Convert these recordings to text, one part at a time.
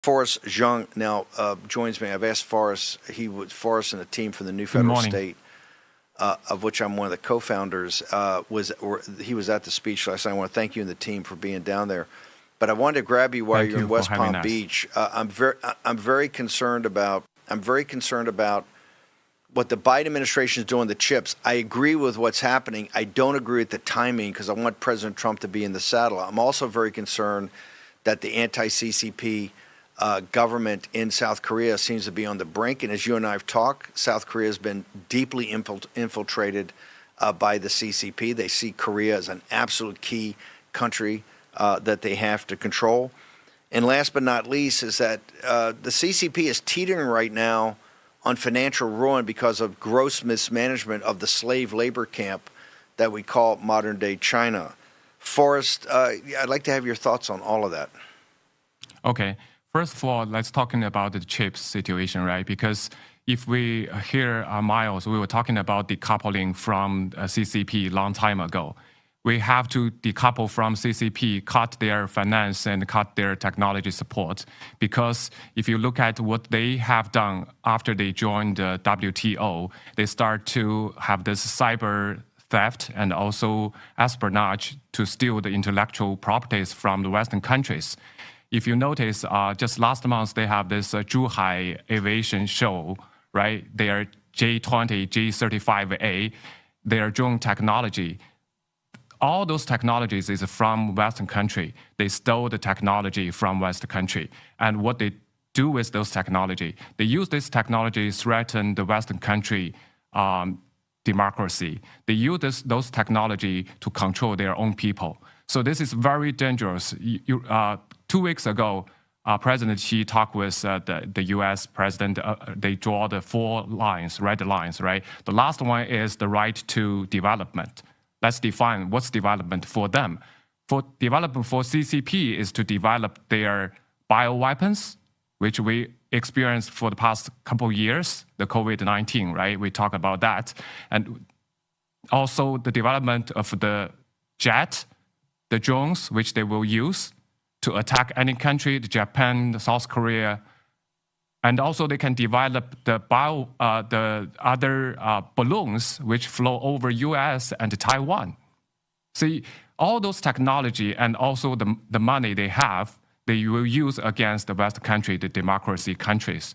Forrest Zhang now joins me. I've asked Forrest, Forrest and a team from the New Federal State, of which I'm one of the co-founders, he was at the speech last night. I want to thank you and the team for being down there. But I wanted to grab you while you're in West Palm Beach. I'm very concerned about what the Biden administration is doing, the chips. I agree with what's happening. I don't agree with the timing because I want President Trump to be in the saddle. I'm also very concerned that the anti-CCP government in South Korea seems to be on the brink. And as you and I have talked, South Korea has been deeply infiltrated by the CCP. They see Korea as an absolute key country that they have to control. And last but not least is that the CCP is teetering right now on financial ruin because of gross mismanagement of the slave labor camp that we call modern-day China. Forrest, I'd like to have your thoughts on all of that. Okay. First of all, let's talk about the chips situation, right? Because if we hear Miles, we were talking about decoupling from CCP long time ago. We have to decouple from CCP, cut their finance and cut their technology support. Because if you look at what they have done after they joined the WTO, they start to have this cyber theft and also espionage to steal the intellectual properties from the Western countries. If you notice, just last month, they have this Zhuhai aviation show, right? Their J-20, J-35A, their drone technology. All those technologies is from Western country. They stole the technology from Western country. And what they do with those technology, they use this technology to threaten the Western country democracy. They use those technology to control their own people. So this is very dangerous. 2 weeks ago, President Xi talked with the U.S. president. They draw the 4 lines, red lines, right? The last one is the right to development. Let's define what's development for them. For development for CCP is to develop their bioweapons, which we experienced for the past couple of years, the COVID-19, right? We talk about that. And also the development of the jet, the drones, which they will use to attack any country, Japan, South Korea, and also they can develop the other balloons which flow over U.S. and Taiwan. See, all those technology and also the money they have, they will use against the Western country, the democracy countries.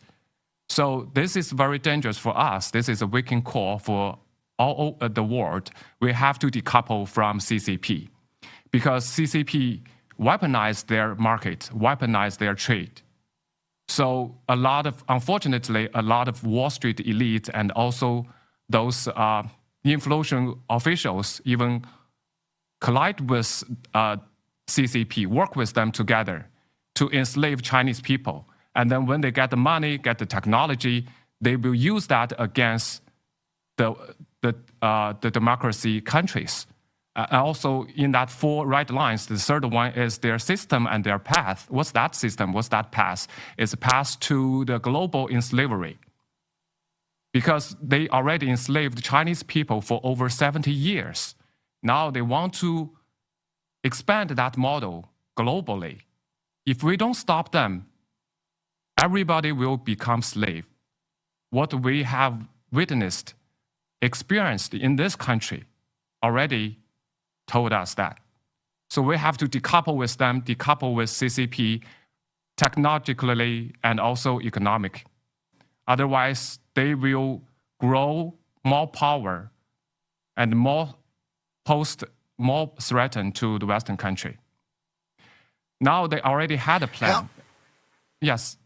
So this is very dangerous for us. This is a waking call for all the world. We have to decouple from CCP because CCP weaponize their market, weaponize their trade. So unfortunately, a lot of Wall Street elite and also those influential officials even collide with CCP, work with them together to enslave Chinese people. And then when they get the money, get the technology, they will use that against the democracy countries. Also, in that 4 right lines, the third one is their system and their path. What's that system? What's that path? It's a path to the global enslavery. Because they already enslaved Chinese people for over 70 years. Now they want to expand that model globally. If we don't stop them, everybody will become slave. What we have witnessed, experienced in this country already told us that. So we have to decouple with them, decouple with CCP, technologically and also economic. Otherwise, they will grow more power and more threatened to the Western country. Now they already had a plan. Yes.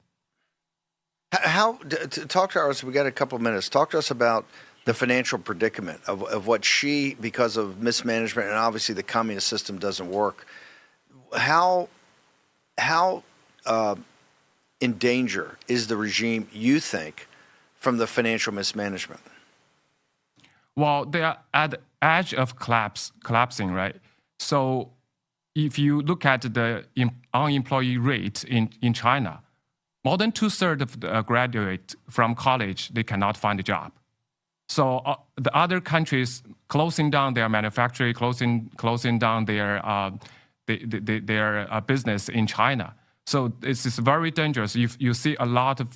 Talk to us, we got a couple of minutes. Talk to us about the financial predicament of what Xi, because of mismanagement, and obviously the communist system doesn't work. How in danger is the regime, you think, from the financial mismanagement? Well, they are at the edge of collapsing, right? So if you look at the unemployment rate in China, more than 2/3 of the graduate from college, they cannot find a job. So the other countries closing down their manufacturing, closing down their business in China. So this is very dangerous. You see a lot of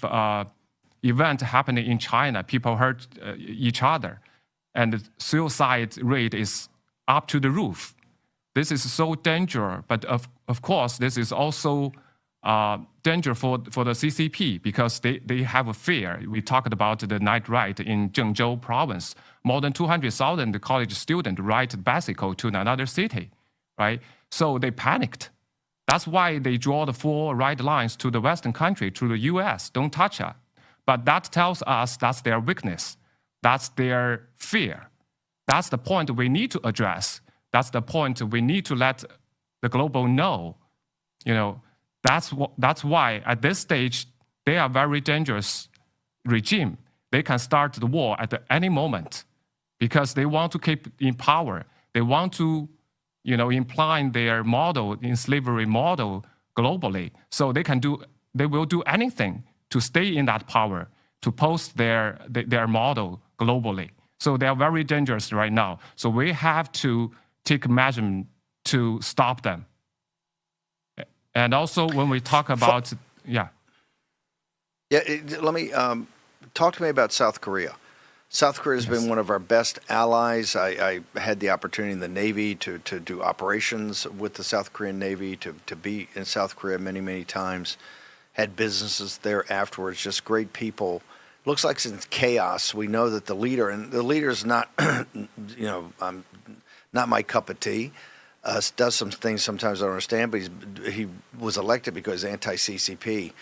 events happening in China. People hurt each other, and the suicide rate is up to the roof. This is so dangerous. But of course, this is also danger for the CCP because they have a fear. We talked about the night ride in Zhengzhou province. More than 200,000 college students ride bicycle to another city, right? So they panicked. That's why they draw the 4 red lines to the Western country, to the US. Don't touch us. But that tells us that's their weakness. That's their fear. That's the point we need to address. That's the point we need to let the global know. That's why at this stage, they are very dangerous regime. They can start the war at any moment because they want to keep in power. They want to imply their model, in slavery model globally. So they will do anything to stay in that power, to post their model globally. So they are very dangerous right now. So we have to take measures to stop them. And also when we talk about, let me talk to me about South Korea. South Korea has been one of our best allies. I had the opportunity in the Navy to do operations with the South Korean Navy, to be in South Korea many, many times. Had businesses there afterwards, just great people. Looks like it's chaos. We know that the leader is not, not my cup of tea. Does some things sometimes I don't understand, but he was elected because anti-CCP.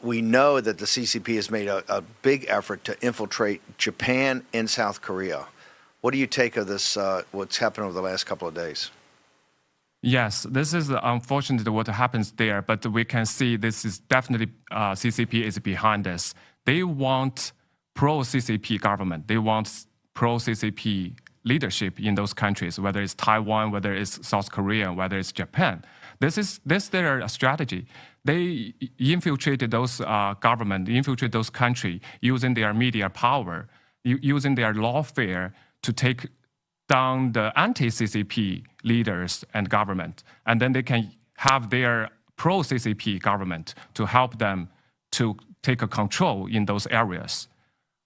We know that the CCP has made a big effort to infiltrate Japan and South Korea. What do you take of this, what's happened over the last couple of days? Yes, this is unfortunately what happens there, but we can see this is definitely CCP is behind this. They want pro-CCP government. They want pro-CCP leadership in those countries, whether it's Taiwan, whether it's South Korea, whether it's Japan. This is their strategy. They infiltrated those government, infiltrate those countries using their media power, using their lawfare to take down the anti-CCP leaders and government. And then they can have their pro-CCP government to help them to take a control in those areas.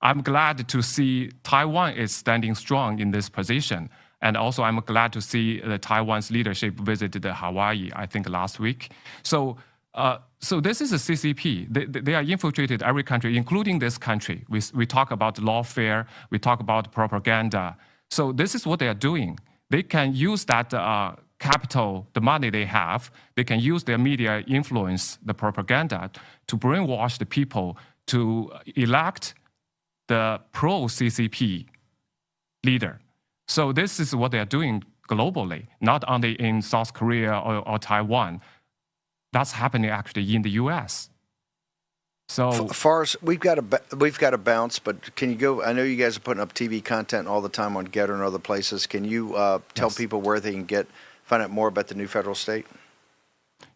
I'm glad to see Taiwan is standing strong in this position. And also I'm glad to see Taiwan's leadership visited Hawaii, I think last week. So this is a CCP. They are infiltrated every country, including this country. We talk about lawfare, we talk about propaganda. So this is what they are doing. They can use that capital, the money they have, they can use their media influence, the propaganda, to brainwash the people to elect the pro-CCP leader. So this is what they are doing globally, not only in South Korea or Taiwan. That's happening actually in the U.S. So, Forrest, we've got to bounce, but can you go? I know you guys are putting up TV content all the time on Getter and other places. Can you tell people where they can find out more about the new federal state?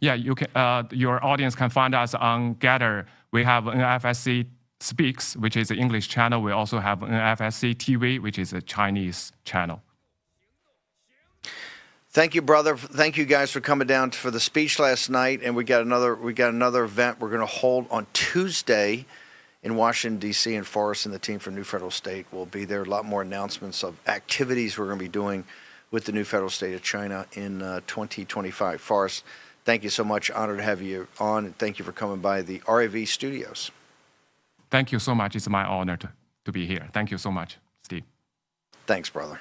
Yeah, you can. Your audience can find us on Getter. We have NFSC Speaks, which is an English channel. We also have NFSC TV, which is a Chinese channel. Thank you, brother. Thank you guys for coming down for the speech last night. And we got another event we're going to hold on Tuesday in Washington, D.C. And Forrest and the team from New Federal State will be there. A lot more announcements of activities we're going to be doing with the new federal state of China in 2025. Forrest, thank you so much. Honored to have you on. And thank you for coming by the RAV studios. Thank you so much. It's my honor to be here. Thank you so much, Steve. Thanks, brother.